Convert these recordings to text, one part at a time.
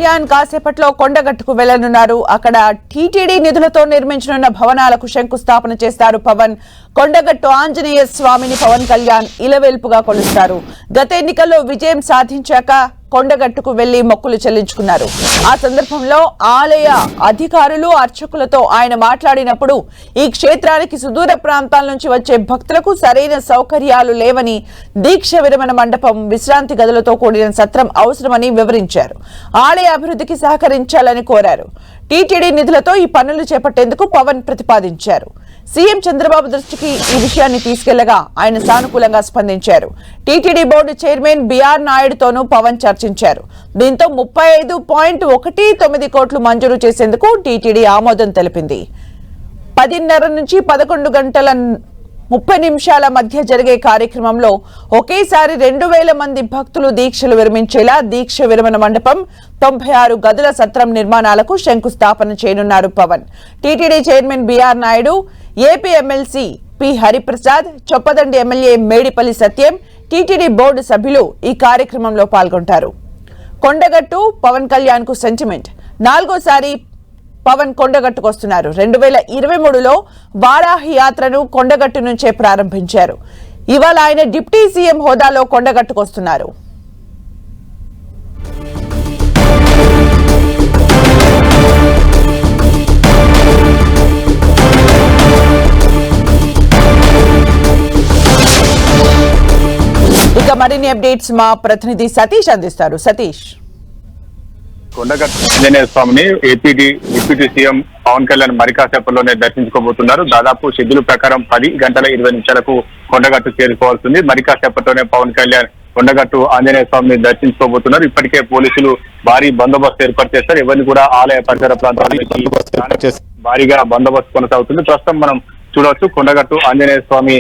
కళ్యాణ్ కాసేపట్లో కొండగట్టుకు వెళ్లనున్నారు. అక్కడ టీటీడీ నిధులతో నిర్మించనున్న భవనాలకు శంకుస్థాపన చేస్తారు పవన్. కొండగట్టు ఆంజనేయ స్వామిని పవన్ కళ్యాణ్ ఇలవేల్పుగా కొలుస్తారు. గత ఎన్నికల్లో విజయం సాధించాక కొండగట్టుకు వెళ్లి మొక్కులు చెల్లించుకున్నారు. ఆ సందర్భంలో ఆలయ అధికారులు అర్చకులతో ఆయన మాట్లాడినప్పుడు ఈ క్షేత్రానికి సుదూర ప్రాంతాల నుంచి వచ్చే భక్తులకు సరైన సౌకర్యాలు లేవని, దీక్ష విరమణ మండపం, విశ్రాంతి గదులతో కూడిన సత్రం అవసరమని వివరించారు. ఆలయ అభివృద్ధికి సహకరించాలని కోరారు. టీటీడీ నిధులతో ఈ పనులు చేపట్టేందుకు పవన్ ప్రతిపాదించారు. సీఎం చంద్రబాబు దృష్టికి ఈ విషయాన్ని తీసుకెళ్లగా ఆయన సానుకూలంగా స్పందించారు. టీటీడీ బోర్డు చైర్మన్ బిఆర్ నాయుడుతోనూ పవన్ చర్చించారు. దీంతో 35.19 కోట్లు మంజూరు చేసేందుకు టీటీడీ ఆమోదం తెలిపింది. 10:30 నుంచి 11 గంటల 30 నిమిషాల మధ్య జరిగే కార్యక్రమంలో ఒకేసారి 2000 మంది భక్తులు దీక్షలు విరమించేలా దీక్ష విరమణ మండపం, 96 గదుల సత్రం నిర్మాణాలకు శంకుస్థాపన చేయనున్నారు Pawan. TTD chairman BR Naidu, AP MLC P Hariprasad, Choppadandi MLA Medipalli Satyam, TTD board సభ్యులు ఈ కార్యక్రమంలో పాల్గొంటారు. కొండగట్టు పవన్ కళ్యాణ్ కు సెంటిమెంట్. 4వ పవన్ కొండగట్టుకు వస్తున్నారు. 2023లో వారాహి యాత్రను కొండగట్టు నుంచే ప్రారంభించారు. ఇవాళ ఆయన డిప్యూటీ సీఎం హోదాలో కొండగట్టుకు వస్తున్నారు. ఇక మరిన్ని అప్డేట్స్ మా ప్రతినిధి సతీష్ అందిస్తారు. సతీష్, కొండగట్టు ఆంజనేయ స్వామిని డిప్యూటీ సీఎం పవన్ కళ్యాణ్ మరి కాసేపట్లోనే దర్శించుకోబోతున్నారు. దాదాపు షెడ్యూల్ ప్రకారం 10:20 కొండగట్టు చేరుకోవాల్సింది. మరి కాసేపట్లోనే పవన్ కళ్యాణ్ కొండగట్టు ఆంజనేయ స్వామిని దర్శించుకోబోతున్నారు. ఇప్పటికే పోలీసులు భారీ బందోబస్తు ఏర్పాటు చేస్తారు. ఎవరిని కూడా ఆలయ పరిసర ప్రాంతాలకు భారీగా బందోబస్తు కొనసాగుతుంది. ప్రస్తుతం మనం చూడవచ్చు కొండగట్టు ఆంజనేయ స్వామి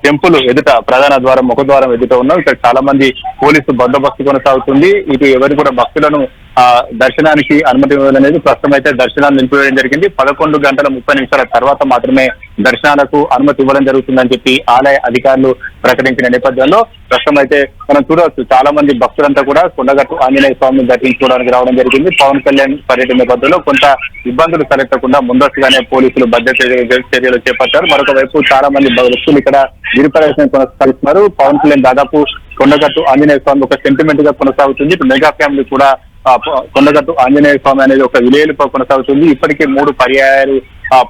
టెంపుల్ ఎదుట ప్రధాన ద్వారం, ముఖద్వారం ఎదుట ఉన్నాం. ఇక్కడ చాలా మంది పోలీసు బందోబస్తు కొనసాగుతుంది. ఇటు ఎవరు కూడా భక్తులను దర్శనానికి అనుమతి ఇవ్వాలనేది ప్రస్తుతం అయితే దర్శనాలు నిలిపివేయడం జరిగింది. 11:30 తర్వాత మాత్రమే దర్శనాలకు అనుమతి ఇవ్వడం జరుగుతుందని చెప్పి ఆలయ అధికారులు ప్రకటించిన నేపథ్యంలో ప్రస్తుతం అయితే మనం చూడవచ్చు చాలా మంది భక్తులంతా కూడా కొండగట్టు ఆంజనేయ స్వామిని దర్శించుకోవడానికి రావడం జరిగింది. పవన్ కళ్యాణ్ పర్యటన నేపథ్యంలో కొంత ఇబ్బందులు తలెత్తకుండా ముందస్తుగానే పోలీసులు భద్రత చర్యలు చేపట్టారు. మరొక వైపు చాలా మంది భక్తులు ఇక్కడ గిరిప్రదర్శన కొనసాగిస్తున్నారు. పవన్ కళ్యాణ్ దాదాపు కొండగట్టు ఆంజనేయ స్వామి ఒక సెంటిమెంట్ గా కొనసాగుతుంది. ఇప్పుడు మెగా ఫ్యామిలీ కూడా కొండగట్టు ఆంజనేయ స్వామి అనేది ఒక విలేలుగా కొనసాగుతుంది. ఇప్పటికే 3 పర్యాయాలు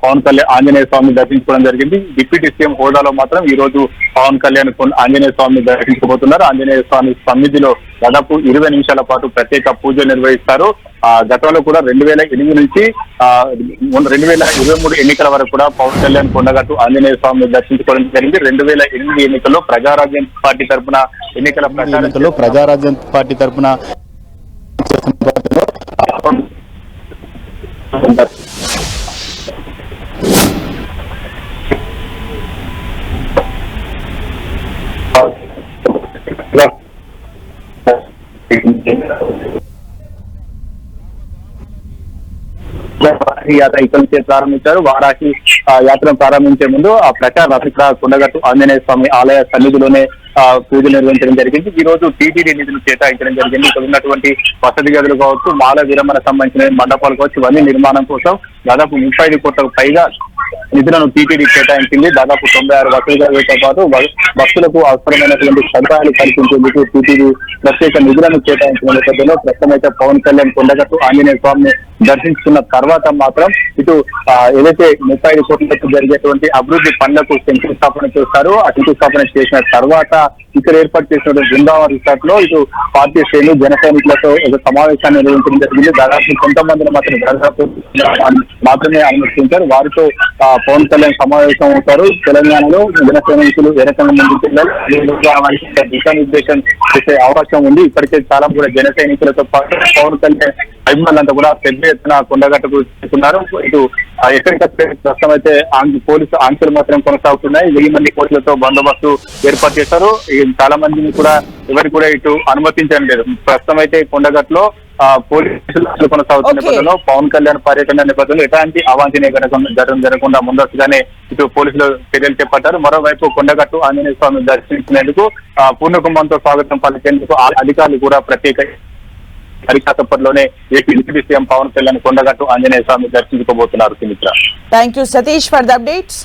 పవన్ కళ్యాణ్ ఆంజనేయ స్వామిని దర్శించుకోవడం జరిగింది. డిప్యూటీ సీఎం హోదాలో మాత్రం ఈ రోజు పవన్ కళ్యాణ్ ఆంజనేయ స్వామిని దర్శించబోతున్నారు. ఆంజనేయ స్వామి సన్నిధిలో దాదాపు 20 నిమిషాల పాటు ప్రత్యేక పూజలు నిర్వహిస్తారు. గతంలో కూడా 2008 నుంచి 2023 ఎన్నికల వరకు కూడా పవన్ కళ్యాణ్ కొండగట్టు ఆంజనేయ స్వామిని దర్శించుకోవడం జరిగింది. 2008 ఎన్నికల్లో ప్రజారాజ్యం పార్టీ తరఫున ప్రజారాజ్యం పార్టీ తరఫున వారాహి యాత్ర ఇక్కడ నుంచే ప్రారంభించారు. వారాహి యాత్రను ప్రారంభించే ముందు ఆ ప్రచారం ఇక్కడ కొండగట్టు ఆంజనేయ స్వామి ఆలయ సన్నిధిలోనే పూజలు నిర్వహించడం జరిగింది. ఈ రోజు టీటీడీ నిధులు కేటాయించడం జరిగింది. ఇక్కడ ఉన్నటువంటి వసతి గదులు కావచ్చు, మాల విరమణ సంబంధించిన మండపాలు కావచ్చు, ఇవన్నీ నిర్మాణం కోసం దాదాపు 35 కోట్లకు పైగా నిధులను టీటీడీ కేటాయించింది. దాదాపు 96 వసతి గదులతో పాటు భక్తులకు అవసరమైనటువంటి సదుపాయాలు కల్పించేందుకు టీటీడీ ప్రత్యేక నిధులను కేటాయించిన నేపథ్యంలో ప్రస్తుతం అయితే పవన్ కళ్యాణ్ కొండగట్టు ఆంజనేయ స్వామిని దర్శించుకున్న తర్వాత మాత్రం ఇటు ఏదైతే 35 కోట్లకు జరిగేటువంటి అభివృద్ధి పనులకు శంకుస్థాపన చేస్తారో ఆ శంకుస్థాపన చేసిన తర్వాత ఇక్కడ ఏర్పాటు చేసినటువంటి బృందావన్ రిసార్ట్ లో ఇటు పార్టీ శ్రేణులు జన సైనికులతో ఒక సమావేశాన్ని నిర్వహించడం జరిగింది. దాదాపు కొంతమందిని మాత్రమే అనుమతించారు. వారితో పవన్ కళ్యాణ్ సమావేశం అవుతారు. తెలంగాణలో జన సైనికులు ఏ రకంగా ముందుకు వెళ్ళాలి దిశానిర్దేశం చేసే అవకాశం ఉంది. ఇప్పటికే చాలా కూడా జన సైనికులతో పాటు పవన్ కళ్యాణ్ అభిమానులంతా కూడా పెద్ద ఎత్తున కొండగట్టుకు చేస్తున్నారు. ఇటు ఎక్కడికక్కడ ప్రస్తుతం అయితే పోలీసు ఆంక్షలు మాత్రం కొనసాగుతున్నాయి. 1000 మంది పోలీసులతో బందోబస్తు ఏర్పాటు చేశారు. చాలా మందిని కూడా ఎవరికి కూడా ఇటు అనుమతించడం లేదు. ప్రస్తుతం అయితే కొండగట్టులో పోలీసులు కొనసాగుతున్న నేపథ్యంలో పవన్ కళ్యాణ్ పర్యటన నేపథ్యంలో ఎలాంటి అవాంఛనీయ జరగకుండా ముందస్తుగానే ఇటు పోలీసులు చర్యలు చేపట్టారు. మరోవైపు కొండగట్టు ఆంజనేయ స్వామిని దర్శించినందుకు పూర్ణకుంభంతో స్వాగతం పలికేందుకు అధికారులు కూడా ప్రత్యేక మరి కాసేపట్లోనే ఏపీ డిప్యూటీ సీఎం పవన్ కళ్యాణ్ కొండగట్టు ఆంజనేయ స్వామి దర్శించుకోబోతున్నారు Sumitra. Thank you Satish for the updates.